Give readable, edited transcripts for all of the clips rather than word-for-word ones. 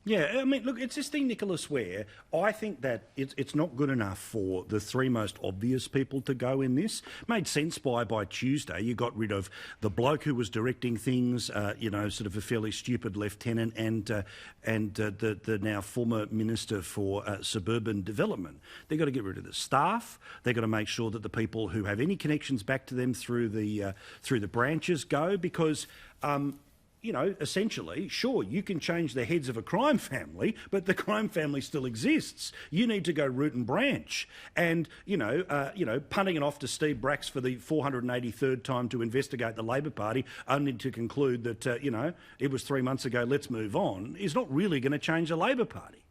Yeah, I mean, look, it's this thing, Nicholas, where I think that it's not good enough for the three most obvious people to go in this. Made sense by Tuesday. You got rid of the bloke who was directing things, sort of a fairly stupid lieutenant, and the now former Minister for Suburban Development. They've got to get rid of the staff. They've got to make sure that the people who have any connections back to them through the branches go, because essentially, sure, you can change the heads of a crime family, but the crime family still exists. You need to go root and branch. And, punting it off to Steve Bracks for the 483rd time to investigate the Labor Party, only to conclude that, it was 3 months ago, let's move on, is not really going to change the Labor Party.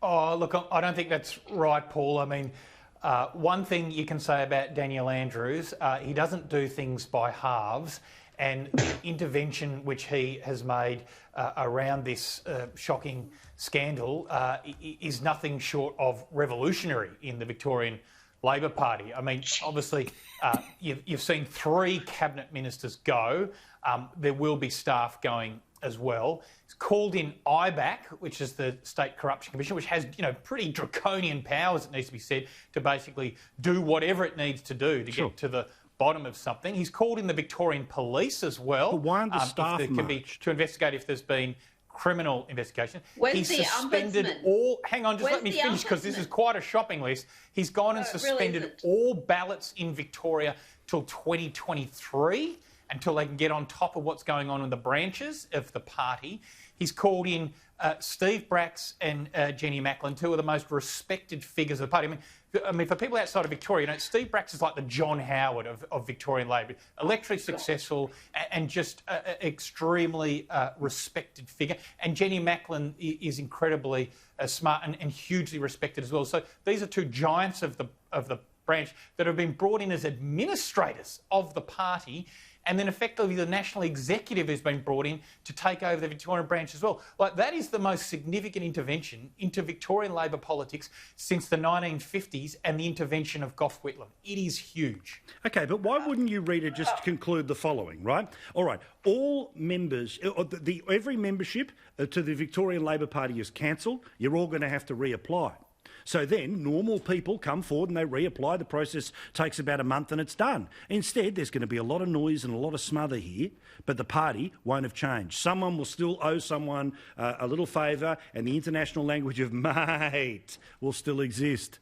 Oh, look, I don't think that's right, Paul. I mean, one thing you can say about Daniel Andrews, he doesn't do things by halves. And the intervention which he has made around this shocking scandal is nothing short of revolutionary in the Victorian Labor Party. I mean, obviously, you've seen 3 cabinet ministers go. There will be staff going as well. It's called in IBAC, which is the State Corruption Commission, which has, pretty draconian powers, it needs to be said, to basically do whatever it needs to do to get to the bottom of something. He's called in the Victorian Police as well. But why aren't the staff to investigate if there's been criminal investigation. When's He's suspended Ombudsman? all... Hang on, just let me finish, because this is quite a shopping list. He's gone and suspended all ballots in Victoria till 2023, until they can get on top of what's going on in the branches of the party. He's called in Steve Bracks and Jenny Macklin, 2 of the most respected figures of the party. I mean, for people outside of Victoria, Steve Bracks is like the John Howard of Victorian Labor. Electorally successful and just extremely respected figure. And Jenny Macklin is incredibly smart and hugely respected as well. So these are 2 giants of the branch that have been brought in as administrators of the party. And then effectively the national executive has been brought in to take over the Victorian branch as well. Like, that is the most significant intervention into Victorian Labor politics since the 1950s and the intervention of Gough Whitlam. It is huge. OK, but why wouldn't you, Rita, just conclude the following, right? All right, all members, every membership to the Victorian Labor Party is cancelled. You're all going to have to reapply. So then normal people come forward and they reapply. The process takes about a month and it's done. Instead, there's going to be a lot of noise and a lot of smother here, but the party won't have changed. Someone will still owe someone a little favour, and the international language of mate will still exist.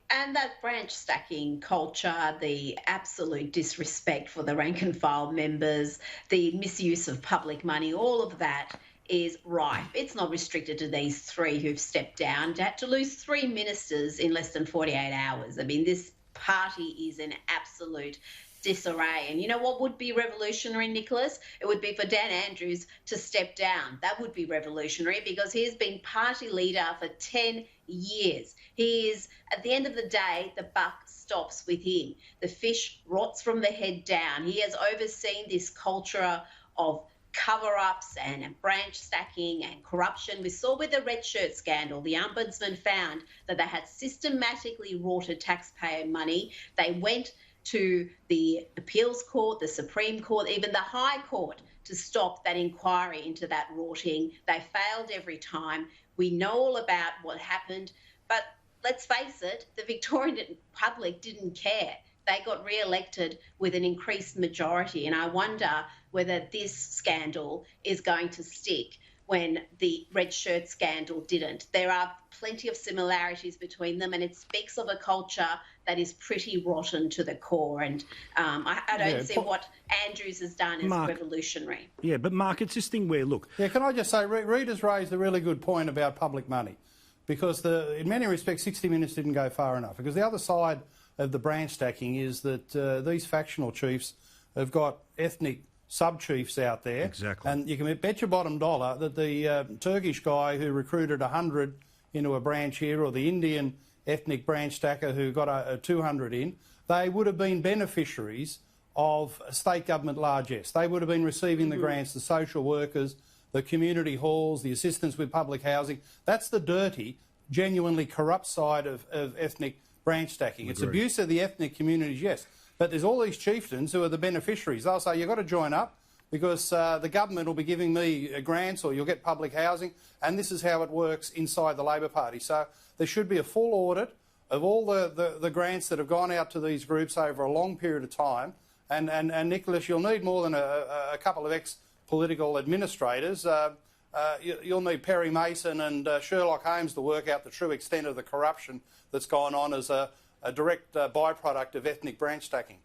And that branch stacking culture, the absolute disrespect for the rank and file members, the misuse of public money, all of that is rife. It's not restricted to these 3 who've stepped down. To lose 3 ministers in less than 48 hours. I mean, this party is in absolute disarray. And you know what would be revolutionary, Nicholas? It would be for Dan Andrews to step down. That would be revolutionary, because he has been party leader for 10 years. He is, at the end of the day, the buck stops with him. The fish rots from the head down. He has overseen this culture of cover-ups and branch stacking and corruption. We saw with the red shirt scandal, the Ombudsman found that they had systematically rorted taxpayer money. They went to the appeals court, the Supreme Court, even the High Court to stop that inquiry into that rorting. They failed every time. We know all about what happened, but let's face it, the Victorian public didn't care. They got re-elected with an increased majority, and I wonder whether this scandal is going to stick when the red shirt scandal didn't. There are plenty of similarities between them, and it speaks of a culture that is pretty rotten to the core. And I don't see what Andrews has done as revolutionary. Yeah, but Mark, it's this thing where, look... Yeah, can I just say, Rita's raised a really good point about public money, because in many respects 60 Minutes didn't go far enough, because the other side of the branch stacking is that these factional chiefs have got ethnic sub-chiefs out there. Exactly. And you can bet your bottom dollar that the Turkish guy who recruited 100 into a branch here, or the Indian ethnic branch stacker who got a 200 in, they would have been beneficiaries of state government largesse. They would have been receiving the grants, the social workers, the community halls, the assistance with public housing. That's the dirty, genuinely corrupt side of ethnic branch stacking. It's abuse of the ethnic communities, yes, but there's all these chieftains who are the beneficiaries. They'll say, you've got to join up, because the government will be giving me grants, or you'll get public housing, and this is how it works inside the Labor Party. So there should be a full audit of all the grants that have gone out to these groups over a long period of time. And Nicholas, you'll need more than a couple of ex-political administrators. You'll need Perry Mason and Sherlock Holmes to work out the true extent of the corruption that's gone on as a direct byproduct of ethnic branch stacking.